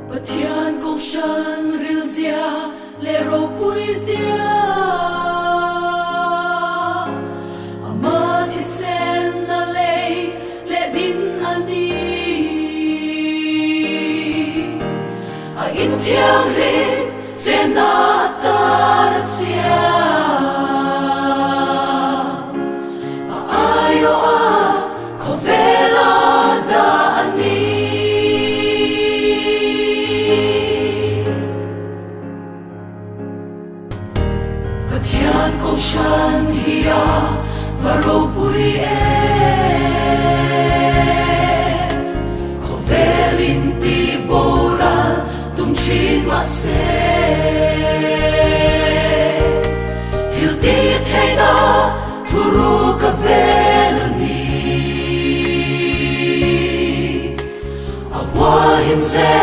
Pathian kong shan rilzia lero puizia Amat hisen na lei le din ani A intiang lin zena atana sia A ayo a kovela da ani Pathian kong shan hiya varo pui Kovelin ti boral tum chin ma se Hil ti thay na turu ka venani Awa him se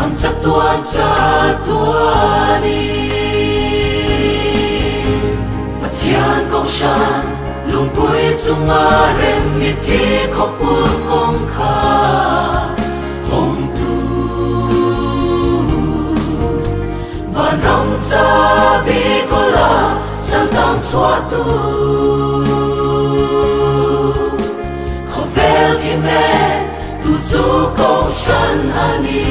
ang chatuan Pathian kong shan lung pui chung a rem mi thi kho kul kong kha hong tu van rong cha bi ko la sang tang chua tu kho vel thi me tu chu kong shan ani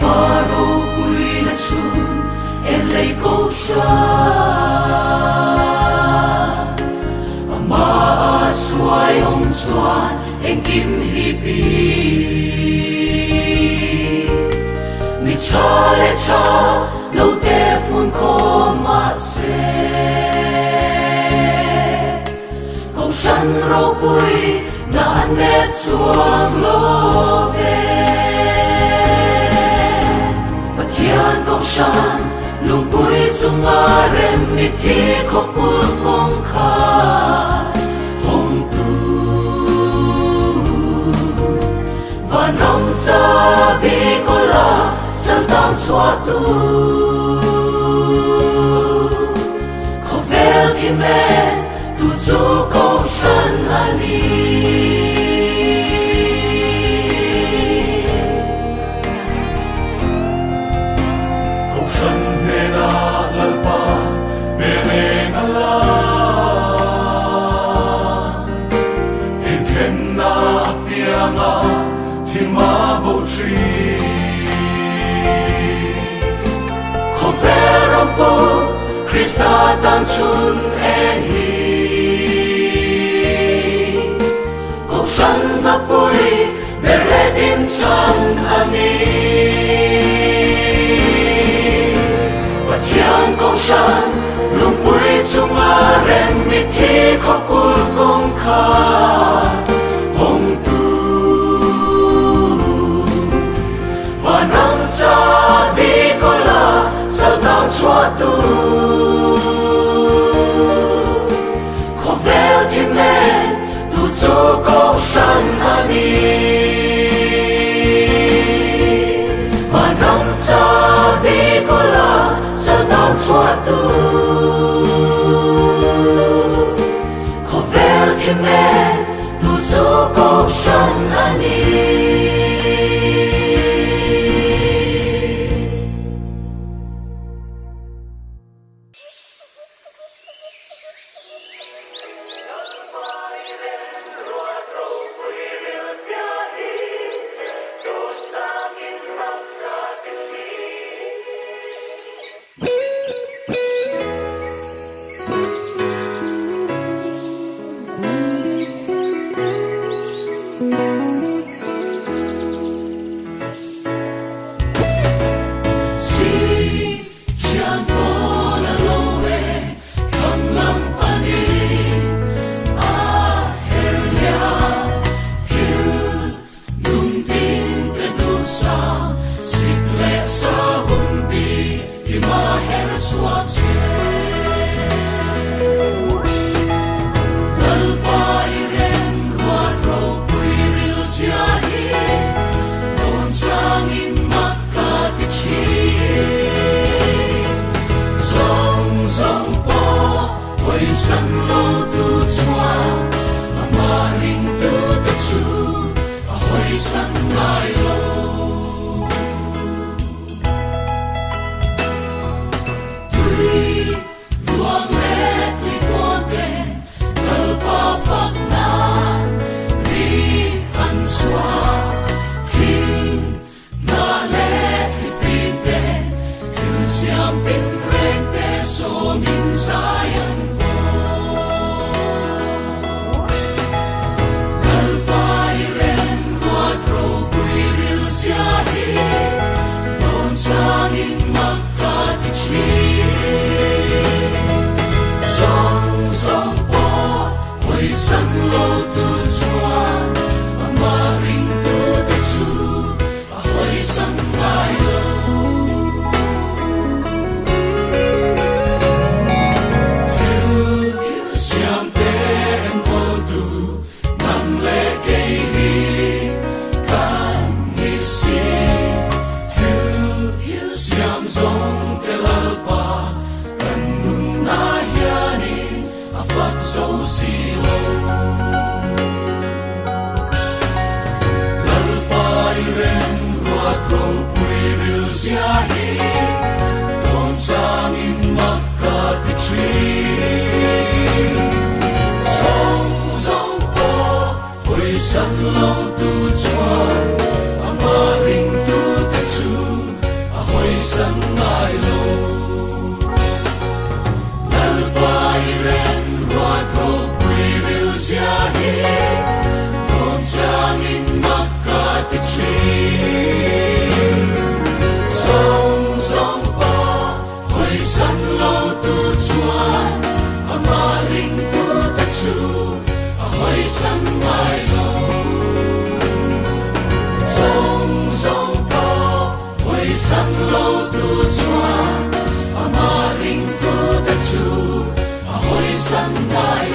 Paro pui na chun en lei ko sha Ama a suai om chuan en kim hi pi Mi cha le cha lo te fun ko ma se Ko shan ro pui na ne chuang lo ve Pathian kong shan lung pui chung a rem mi thi kho kul kong kha hong tu van rong cha bi ko la sang tang chua tu kho vel thi me tu chu kong shan ani Krista tan chun en hi Ko shan na pui ber le din chan ani Pathian kong shan lung pui chung a rem mi thi kho kul kong kha hong tu van rong cha bi ko la sal tang chua tu Chu kong shan ani Van rong cha bi ko la sal tang chua tu Kho vel thi me tu chu kong shan ani sân lâu tu choa sân ngài lâu tuy luang lệ tuy vô tên ở ba phật nan ri ăn xóa thiên na lệ thì phim tên thứ xiêm tình rèn tê số mình sai ân Sangin magkatichi Song song po Hoy san lo tu chuan Amaring tu te chu Ahoy san ngai lo Thiu siam te em vô tu Nang le kei hi Kan ni si Siam song te lalpa Kan nun na hiani A fat so si lo Lalpa I ren ruat ro pui ril sia hi Don sang in makati tri Song song po Hoy san lo tu chuan Amaring tu te chu Hoy sân ngài lô Lalpa I ren ruat ro pui ril sia hi Don sang in makati tri Song song pa Hoy sân lo tu chuan Amaring tu ta chu Hoy sân ngài lô Song song pa Hoy sân lo tu chuan Amaring tu ta chu Ahoy sân ngài